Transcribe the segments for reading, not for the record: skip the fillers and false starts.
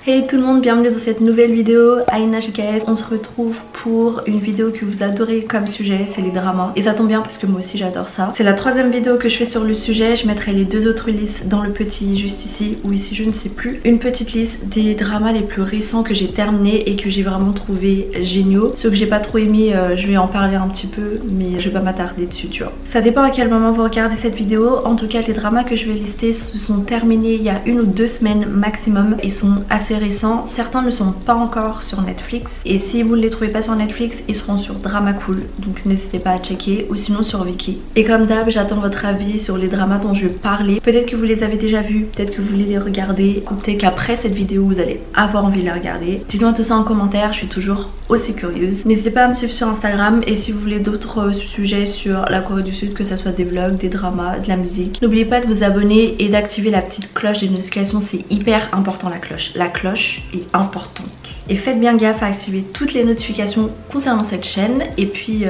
Hey tout le monde, bienvenue dans cette nouvelle vidéo INHGS. On se retrouve pour une vidéo que vous adorez comme sujet, c'est les dramas. Et ça tombe bien parce que moi aussi j'adore ça. C'est la troisième vidéo que je fais sur le sujet. Je mettrai les deux autres listes dans le petit juste ici ou ici, je ne sais plus. Une petite liste des dramas les plus récents que j'ai terminés et que j'ai vraiment trouvé géniaux. Ceux que j'ai pas trop aimés, je vais en parler un petit peu, mais je vais pas m'attarder dessus, tu vois. Ça dépend à quel moment vous regardez cette vidéo. En tout cas, les dramas que je vais lister se sont terminés il y a 1 ou 2 semaines maximum. Ils sont assez récents, certains ne sont pas encore sur Netflix et si vous ne les trouvez pas sur Netflix, ils seront sur Dramacool, donc n'hésitez pas à checker, ou sinon sur Viki. Et comme d'hab, j'attends votre avis sur les dramas dont je vais parler. Peut-être que vous les avez déjà vus, peut-être que vous voulez les regarder, ou peut-être qu'après cette vidéo vous allez avoir envie de les regarder. Dites-moi tout ça en commentaire, je suis toujours aussi curieuse. N'hésitez pas à me suivre sur Instagram et si vous voulez d'autres sujets sur la Corée du Sud, que ça soit des vlogs, des dramas, de la musique, n'oubliez pas de vous abonner et d'activer la petite cloche des notifications, c'est hyper important la cloche. La cloche est importante. Et faites bien gaffe à activer toutes les notifications concernant cette chaîne et puis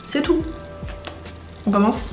c'est tout. On commence?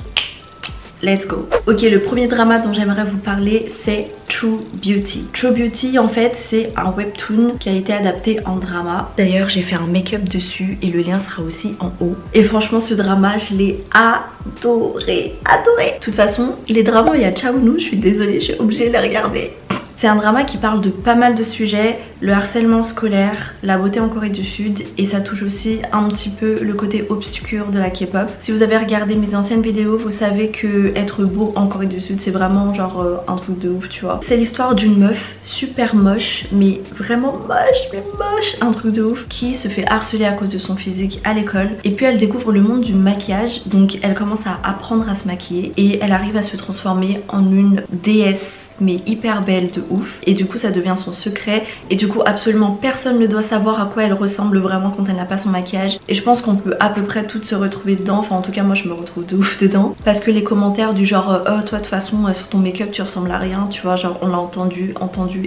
Let's go. Ok, le premier drama dont j'aimerais vous parler, c'est True Beauty. True Beauty, en fait, c'est un webtoon qui a été adapté en drama. D'ailleurs, j'ai fait un make-up dessus et le lien sera aussi en haut. Et franchement, ce drama, je l'ai adoré. De toute façon, les dramas, il y a Ciao nous, je suis désolée, je suis obligée de les regarder. C'est un drama qui parle de pas mal de sujets, le harcèlement scolaire, la beauté en Corée du Sud et ça touche aussi un petit peu le côté obscur de la K-pop. Si vous avez regardé mes anciennes vidéos, vous savez que être beau en Corée du Sud c'est vraiment genre un truc de ouf, tu vois. C'est l'histoire d'une meuf super moche, mais vraiment moche, un truc de ouf, qui se fait harceler à cause de son physique à l'école et puis elle découvre le monde du maquillage, donc elle commence à apprendre à se maquiller et elle arrive à se transformer en une déesse mais hyper belle de ouf et du coup ça devient son secret et du coup absolument personne ne doit savoir à quoi elle ressemble vraiment quand elle n'a pas son maquillage et je pense qu'on peut à peu près toutes se retrouver dedans, enfin en tout cas moi je me retrouve de ouf dedans parce que les commentaires du genre oh toi de toute façon sur ton make-up tu ressembles à rien, tu vois, genre on l'a entendu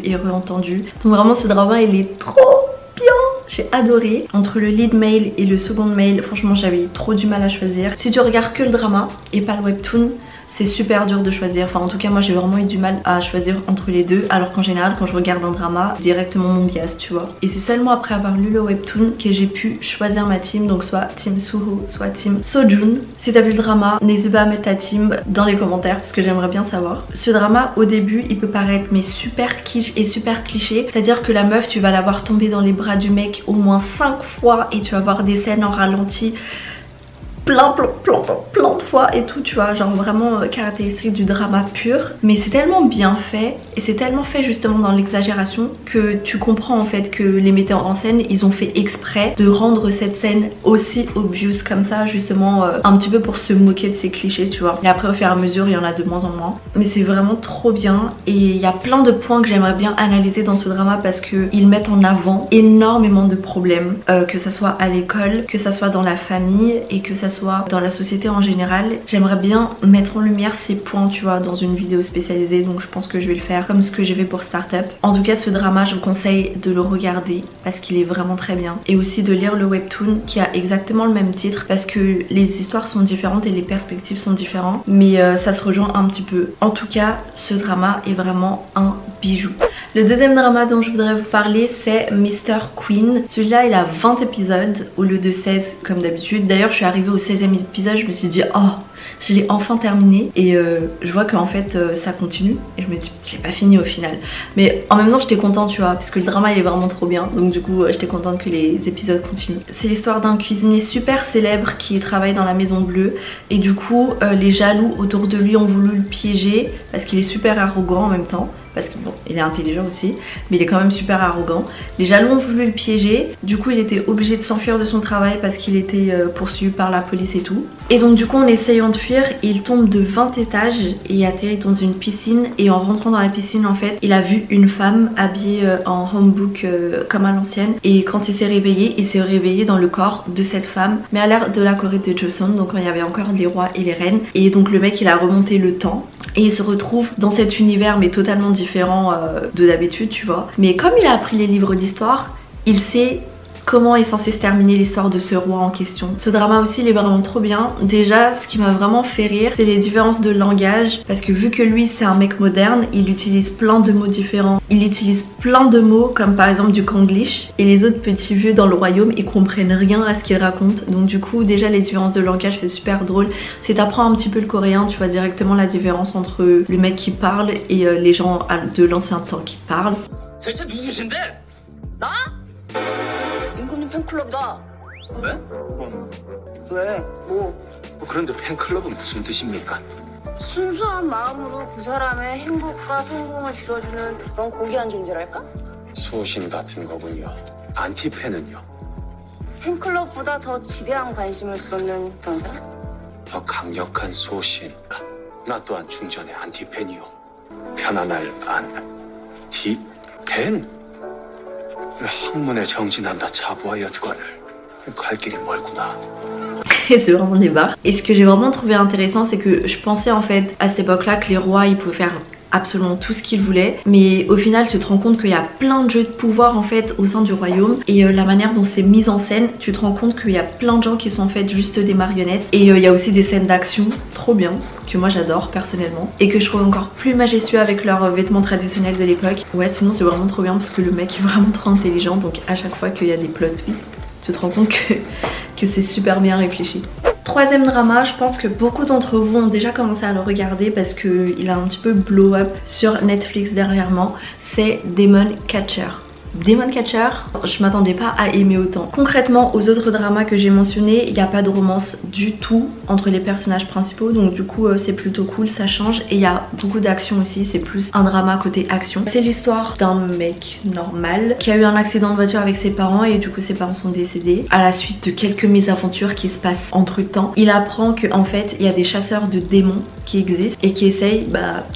et re-entendu, donc vraiment ce drama il est trop bien. J'ai adoré. Entre le lead male et le second male, franchement j'avais trop du mal à choisir. Si tu regardes que le drama et pas le webtoon, c'est super dur de choisir, enfin en tout cas moi j'ai vraiment eu du mal à choisir entre les deux, alors qu'en général quand je regarde un drama, directement mon bias, tu vois. Et c'est seulement après avoir lu le webtoon que j'ai pu choisir ma team, donc soit team Suho, soit team Sojun. Si t'as vu le drama, n'hésite pas à mettre ta team dans les commentaires parce que j'aimerais bien savoir. Ce drama au début il peut paraître mais super kitsch et super cliché, c'est à dire que la meuf tu vas la voir tomber dans les bras du mec au moins 5 fois et tu vas voir des scènes en ralenti plein de fois et tout, tu vois, genre vraiment caractéristique du drama pur, mais c'est tellement bien fait et c'est tellement fait justement dans l'exagération que tu comprends en fait que les metteurs en scène ils ont fait exprès de rendre cette scène aussi obvious comme ça, justement un petit peu pour se moquer de ces clichés, tu vois. Et après au fur et à mesure il y en a de moins en moins, mais c'est vraiment trop bien et il y a plein de points que j'aimerais bien analyser dans ce drama parce que ils mettent en avant énormément de problèmes, que ça soit à l'école, que ça soit dans la famille et que ça soit dans la société en général. J'aimerais bien mettre en lumière ces points, tu vois, dans une vidéo spécialisée, donc je pense que je vais le faire comme ce que j'ai fait pour Startup. En tout cas ce drama je vous conseille de le regarder parce qu'il est vraiment très bien et aussi de lire le webtoon qui a exactement le même titre parce que les histoires sont différentes et les perspectives sont différentes, mais ça se rejoint un petit peu. En tout cas ce drama est vraiment un bijou. Le deuxième drama dont je voudrais vous parler c'est Mr. Queen. Celui-là il a 20 épisodes au lieu de 16 comme d'habitude. D'ailleurs je suis arrivée au 16e épisode, je me suis dit oh je l'ai enfin terminé et je vois qu'en fait ça continue et je me dis j'ai pas fini au final, mais en même temps j'étais contente, tu vois, parce que le drama il est vraiment trop bien, donc du coup j'étais contente que les épisodes continuent. C'est l'histoire d'un cuisinier super célèbre qui travaille dans la Maison Bleue et du coup les jaloux autour de lui ont voulu le piéger parce qu'il est super arrogant en même temps, parce que bon, il est intelligent aussi, mais il est quand même super arrogant. Les jaloux ont voulu le piéger, du coup il était obligé de s'enfuir de son travail parce qu'il était poursuivi par la police et tout. Et donc du coup en essayant de fuir, il tombe de 20 étages et atterrit dans une piscine et en rentrant dans la piscine en fait, il a vu une femme habillée en homebook comme à l'ancienne et quand il s'est réveillé dans le corps de cette femme, mais à l'ère de la Corée de Joseon, donc quand il y avait encore les rois et les reines, et donc le mec il a remonté le temps et il se retrouve dans cet univers mais totalement différent de d'habitude, tu vois. Mais comme il a appris les livres d'histoire, il sait comment est censée se terminer l'histoire de ce roi en question. Ce drama aussi il est vraiment trop bien. Déjà ce qui m'a vraiment fait rire c'est les différences de langage, parce que vu que lui c'est un mec moderne, il utilise plein de mots différents. Il utilise plein de mots comme par exemple du Konglish, et les autres petits vieux dans le royaume ils comprennent rien à ce qu'il raconte. Donc du coup déjà les différences de langage c'est super drôle. Si t'apprends un petit peu le coréen tu vois directement la différence entre le mec qui parle et les gens de l'ancien temps qui parlent. 대체 누구신데? 나? 임금님 팬클럽이다. 왜? 왜? 뭐? 그런데 팬클럽은 무슨 뜻입니까? 순수한 마음으로 그 사람의 행복과 성공을 빌어주는 그런 고귀한 존재랄까? 소신 같은 거군요. 안티팬은요? 팬클럽보다 더 지대한 관심을 쏟는 그런 사람? 더 강력한 소신. 나 또한 중전의 안티팬이요. 편안할 안티팬? 학문에 정진한다 차부와 여권을 갈 길이 멀구나. C'est vraiment des barres. Et ce que j'ai vraiment trouvé intéressant c'est que je pensais en fait à cette époque là que les rois ils pouvaient faire absolument tout ce qu'ils voulaient, mais au final tu te rends compte qu'il y a plein de jeux de pouvoir en fait au sein du royaume, et la manière dont c'est mis en scène, tu te rends compte qu'il y a plein de gens qui sont en fait juste des marionnettes, et il y a aussi des scènes d'action trop bien que moi j'adore personnellement et que je trouve encore plus majestueux avec leurs vêtements traditionnels de l'époque. Ouais, sinon c'est vraiment trop bien parce que le mec est vraiment trop intelligent, donc à chaque fois qu'il y a des plot twists tu te rends compte que c'est super bien réfléchi. Troisième drama, je pense que beaucoup d'entre vous ont déjà commencé à le regarder parce qu'il a un petit peu blow up sur Netflix dernièrement, c'est Demon Catcher. Demon Catcher, je m'attendais pas à aimer autant. Concrètement, aux autres dramas que j'ai mentionnés, il n'y a pas de romance du tout entre les personnages principaux, donc du coup c'est plutôt cool, ça change, et il y a beaucoup d'action aussi, c'est plus un drama côté action. C'est l'histoire d'un mec normal qui a eu un accident de voiture avec ses parents, et du coup ses parents sont décédés. À la suite de quelques mésaventures qui se passent entre temps, il apprend qu'en fait il y a des chasseurs de démons qui existent et qui essayent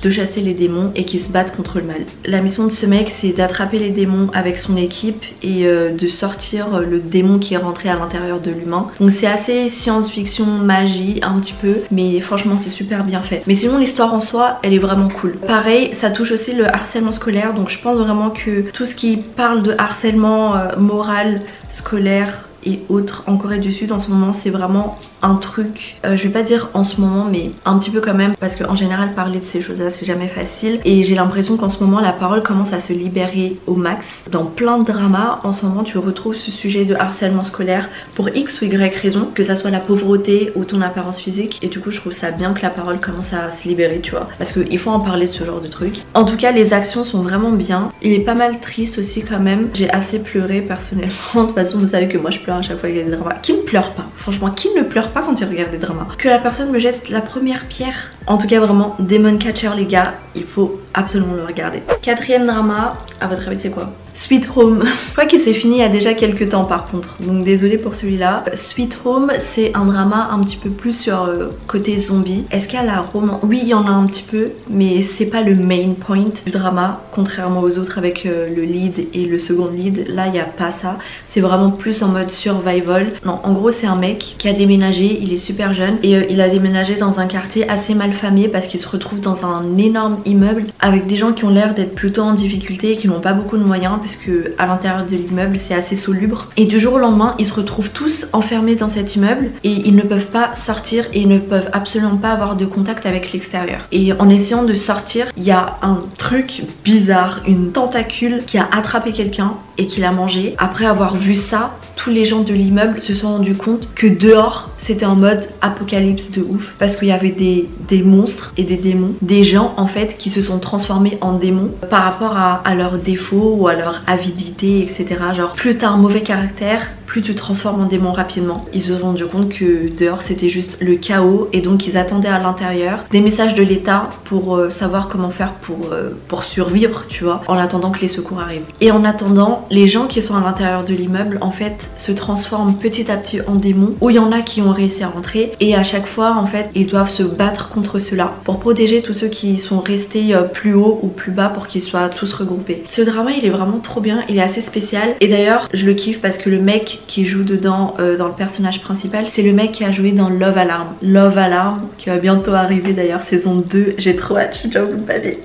de chasser les démons et qui se battent contre le mal. La mission de ce mec c'est d'attraper les démons avec son équipe et de sortir le démon qui est rentré à l'intérieur de l'humain. Donc c'est assez science-fiction, magie un petit peu, mais franchement c'est super bien fait. Mais sinon l'histoire en soi elle est vraiment cool. Pareil, ça touche aussi le harcèlement scolaire, donc je pense vraiment que tout ce qui parle de harcèlement moral, scolaire et autres en Corée du Sud en ce moment c'est vraiment un truc, je vais pas dire en ce moment mais un petit peu quand même, parce qu'en général parler de ces choses là c'est jamais facile, et j'ai l'impression qu'en ce moment la parole commence à se libérer au max. Dans plein de dramas en ce moment tu retrouves ce sujet de harcèlement scolaire pour X ou Y raison, que ça soit la pauvreté ou ton apparence physique, et du coup je trouve ça bien que la parole commence à se libérer tu vois, parce qu'il faut en parler de ce genre de trucs. En tout cas les actions sont vraiment bien, il est pas mal triste aussi quand même, j'ai assez pleuré personnellement. De toute façon vous savez que moi je pleure à chaque fois qu'il y a des dramas. Qui ne pleure pas? Franchement, qui ne pleure pas quand il regarde des dramas? Que la personne me jette la première pierre. En tout cas vraiment, Demon Catcher les gars, il faut absolument le regarder. Quatrième drama, à votre avis c'est quoi? Sweet Home. Je crois qu'il s'est fini il y a déjà quelques temps par contre, donc désolée pour celui-là. Sweet Home c'est un drama un petit peu plus sur côté zombie. Est-ce qu'il y a la romance? Oui il y en a un petit peu, mais c'est pas le main point du drama, contrairement aux autres avec le lead et le second lead. Là il n'y a pas ça, c'est vraiment plus en mode survival. Non, en gros c'est un mec qui a déménagé, il est super jeune, et il a déménagé dans un quartier assez mal famé parce qu'il se retrouve dans un énorme immeuble avec des gens qui ont l'air d'être plutôt en difficulté et qui n'ont pas beaucoup de moyens, parce que à l'intérieur de l'immeuble c'est assez salubre, et du jour au lendemain ils se retrouvent tous enfermés dans cet immeuble et ils ne peuvent pas sortir et ils ne peuvent absolument pas avoir de contact avec l'extérieur. Et en essayant de sortir, il y a un truc bizarre, une tentacule qui a attrapé quelqu'un et qui l'a mangé. Après avoir vu ça, tous les gens de l'immeuble se sont rendus compte que dehors c'était en mode apocalypse de ouf, parce qu'il y avait des monstres et des démons, des gens en fait qui se sont transformés en démons par rapport à leurs défauts ou à leur avidité, etc. Genre plus t'as un mauvais caractère, plus tu te transformes en démon rapidement. Ils se sont rendus compte que dehors c'était juste le chaos, et donc ils attendaient à l'intérieur des messages de l'État pour savoir comment faire pour survivre, tu vois, en attendant que les secours arrivent. Et en attendant, les gens qui sont à l'intérieur de l'immeuble en fait se transforment petit à petit en démons, où il y en a qui ont réussi à rentrer, et à chaque fois en fait ils doivent se battre contre ceux-là pour protéger tous ceux qui sont restés plus haut ou plus bas pour qu'ils soient tous regroupés. Ce drama il est vraiment trop bien, il est assez spécial, et d'ailleurs je le kiffe parce que le mec qui joue dedans dans le personnage principal, c'est le mec qui a joué dans Love Alarm. Love Alarm qui va bientôt arriver d'ailleurs, saison 2, j'ai trop hâte, je suis déjà au bout de ma vie.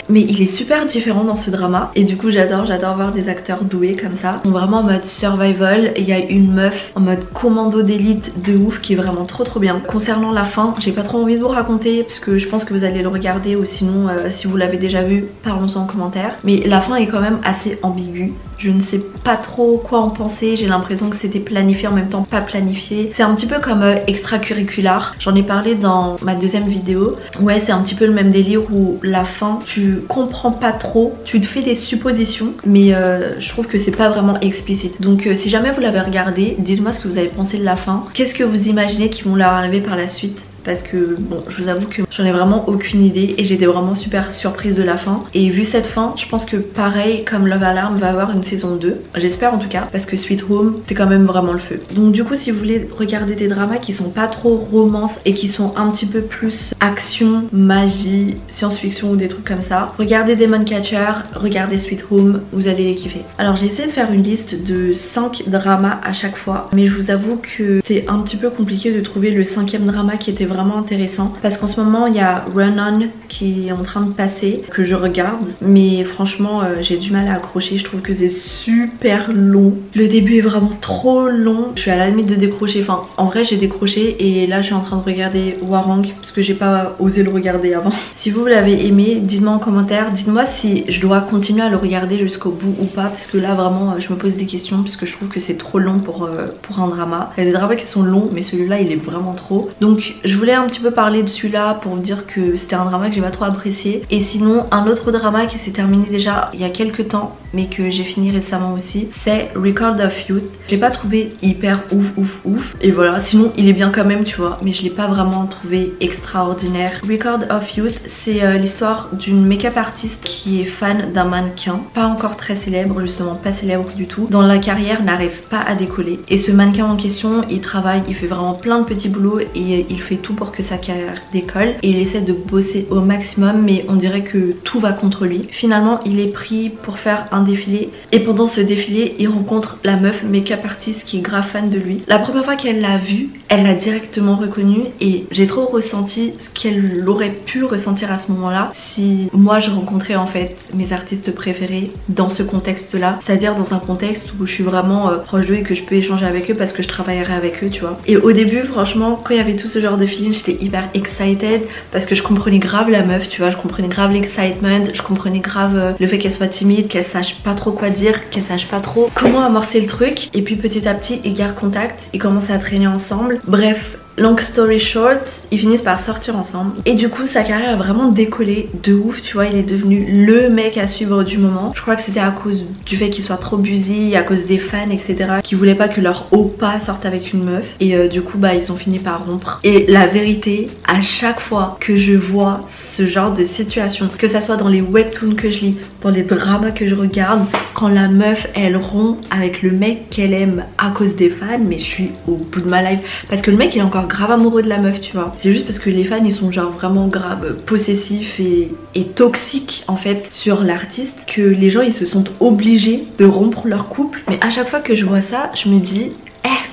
Mais il est super différent dans ce drama et du coup j'adore voir des acteurs doués comme ça. Ils sont vraiment en mode survival et il y a une meuf en mode commando d'élite de ouf qui est vraiment trop bien. Concernant la fin, j'ai pas trop envie de vous raconter parce que je pense que vous allez le regarder ou sinon si vous l'avez déjà vu, parlons-en en commentaire. Mais la fin est quand même assez ambiguë. Je ne sais pas trop quoi en penser, j'ai l'impression que c'était planifié en même temps pas planifié. C'est un petit peu comme extracurricular, j'en ai parlé dans ma deuxième vidéo. Ouais, c'est un petit peu le même délire où la fin, tu comprends pas trop, tu te fais des suppositions, mais je trouve que c'est pas vraiment explicite. Donc si jamais vous l'avez regardé, dites-moi ce que vous avez pensé de la fin. Qu'est-ce que vous imaginez qui vont leur arriver par la suite? Parce que bon, je vous avoue que j'en ai vraiment aucune idée et j'étais vraiment super surprise de la fin. Et vu cette fin, je pense que pareil comme Love Alarm va avoir une saison 2. J'espère en tout cas, parce que Sweet Home c'est quand même vraiment le feu. Donc du coup si vous voulez regarder des dramas qui sont pas trop romance et qui sont un petit peu plus action, magie, science-fiction ou des trucs comme ça, regardez Demon Catcher, regardez Sweet Home, vous allez les kiffer. Alors j'ai essayé de faire une liste de 5 dramas à chaque fois, mais je vous avoue que c'était un petit peu compliqué de trouver le 5e drama qui était vraiment intéressant parce qu'en ce moment il y a Run On qui est en train de passer que je regarde, mais franchement j'ai du mal à accrocher. Je trouve que c'est super long, le début est vraiment trop long, je suis à la limite de décrocher. Enfin en vrai j'ai décroché et là je suis en train de regarder Hwarang parce que j'ai pas osé le regarder avant. Si vous l'avez aimé, dites-moi en commentaire, dites-moi si je dois continuer à le regarder jusqu'au bout ou pas, parce que là vraiment je me pose des questions parce que je trouve que c'est trop long pour un drama. Il y a des dramas qui sont longs mais celui-là il est vraiment trop. Donc je voulais un petit peu parler de celui-là pour vous dire que c'était un drama que j'ai pas trop apprécié. Et sinon un autre drama qui s'est terminé déjà il y a quelques temps mais que j'ai fini récemment aussi, c'est Record of Youth. J'ai pas trouvé hyper ouf et voilà, sinon il est bien quand même tu vois, mais je l'ai pas vraiment trouvé extraordinaire. Record of Youth c'est l'histoire d'une make-up artiste qui est fan d'un mannequin, pas encore très célèbre, justement pas célèbre du tout, dans la carrière n'arrive pas à décoller. Et ce mannequin en question, il travaille, il fait vraiment plein de petits boulots et il fait tout pour que sa carrière décolle et il essaie de bosser au maximum, mais on dirait que tout va contre lui. Finalement il est pris pour faire un défilé et pendant ce défilé il rencontre la meuf make-up artiste qui est grave fan de lui. La première fois qu'elle l'a vu, elle l'a directement reconnu et j'ai trop ressenti ce qu'elle aurait pu ressentir à ce moment-là si moi je rencontrais en fait mes artistes préférés dans ce contexte là, c'est-à-dire dans un contexte où je suis vraiment proche d'eux et que je peux échanger avec eux parce que je travaillerai avec eux tu vois. Et au début franchement quand il y avait tout ce genre de feeling, j'étais hyper excited parce que je comprenais grave la meuf tu vois, je comprenais grave l'excitement, je comprenais grave le fait qu'elle soit timide, qu'elle sache pas trop quoi dire, qu'elle sache pas trop comment amorcer le truc. Et puis petit à petit ils gardent contact, ils commencent à traîner ensemble, bref. Long story short, ils finissent par sortir ensemble et du coup sa carrière a vraiment décollé de ouf tu vois, il est devenu le mec à suivre du moment. Je crois que c'était à cause du fait qu'il soit trop busy, à cause des fans etc qui voulaient pas que leur oppa sorte avec une meuf et du coup bah ils ont fini par rompre. Et la vérité, à chaque fois que je vois ce genre de situation, que ça soit dans les webtoons que je lis, dans les dramas que je regarde, quand la meuf elle rompt avec le mec qu'elle aime à cause des fans, mais je suis au bout de ma life parce que le mec il est encore grave amoureux de la meuf tu vois. C'est juste parce que les fans ils sont genre vraiment grave possessifs et toxiques en fait sur l'artiste que les gens ils se sentent obligés de rompre leur couple. Mais à chaque fois que je vois ça je me dis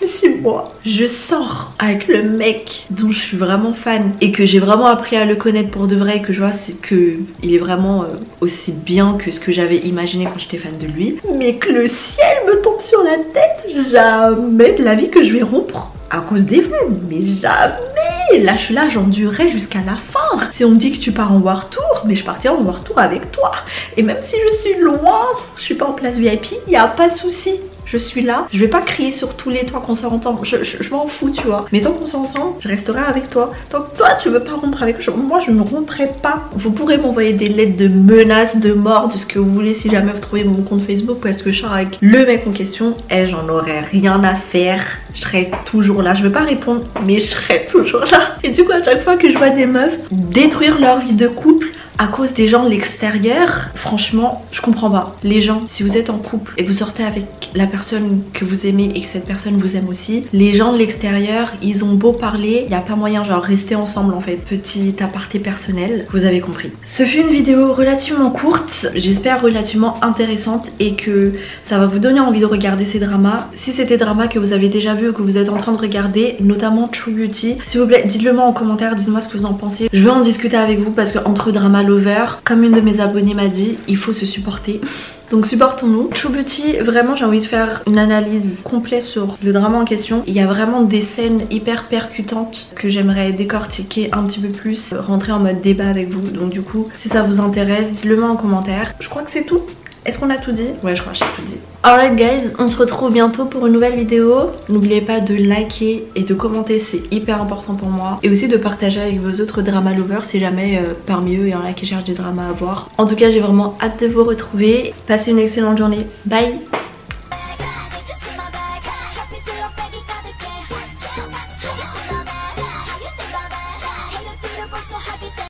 si moi je sors avec le mec dont je suis vraiment fan et que j'ai vraiment appris à le connaître pour de vrai, que je vois c'est que il est vraiment aussi bien que ce que j'avais imaginé quand j'étais fan de lui, mais que le ciel me tombe sur la tête, jamais de la vie que je vais rompre à cause des fans, mais jamais. Là je suis là, j'endurerai jusqu'à la fin. Si on me dit que tu pars en War Tour, mais je partirai en War Tour avec toi. Et même si je suis loin, je suis pas en place VIP, y a pas de souci. Je suis là, je vais pas crier sur tous les toits qu'on sort ensemble, je m'en fous tu vois. Mais tant qu'on sort ensemble, je resterai avec toi. Tant que toi tu veux pas rompre avec moi, je ne romprai pas. Vous pourrez m'envoyer des lettres de menaces, de mort, de ce que vous voulez si jamais vous trouvez mon compte Facebook, parce que je sors avec le mec en question et j'en aurais rien à faire. Je serai toujours là, je vais pas répondre mais je serai toujours là. Et du coup à chaque fois que je vois des meufs détruire leur vie de couple à cause des gens de l'extérieur, franchement je comprends pas. Les gens, si vous êtes en couple et que vous sortez avec la personne que vous aimez et que cette personne vous aime aussi, les gens de l'extérieur ils ont beau parler, il n'y a pas moyen, genre rester ensemble en fait. Petit aparté personnel, vous avez compris. Ce fut une vidéo relativement courte, j'espère relativement intéressante et que ça va vous donner envie de regarder ces dramas. Si c'est des dramas que vous avez déjà vu ou que vous êtes en train de regarder, notamment True Beauty, s'il vous plaît dites-le moi en commentaire, dites-moi ce que vous en pensez. Je veux en discuter avec vous parce que entre drama lover. Comme une de mes abonnées m'a dit, il faut se supporter. Donc supportons-nous. True Beauty, vraiment j'ai envie de faire une analyse complète sur le drama en question. Il y a vraiment des scènes hyper percutantes que j'aimerais décortiquer un petit peu plus, rentrer en mode débat avec vous. Donc du coup, si ça vous intéresse, dites-le moi en commentaire. Je crois que c'est tout. Est-ce qu'on a tout dit? Ouais, je crois que j'ai tout dit. Alright guys, on se retrouve bientôt pour une nouvelle vidéo. N'oubliez pas de liker et de commenter, c'est hyper important pour moi. Et aussi de partager avec vos autres drama lovers si jamais parmi eux il y en a qui cherchent des dramas à voir. En tout cas, j'ai vraiment hâte de vous retrouver. Passez une excellente journée. Bye!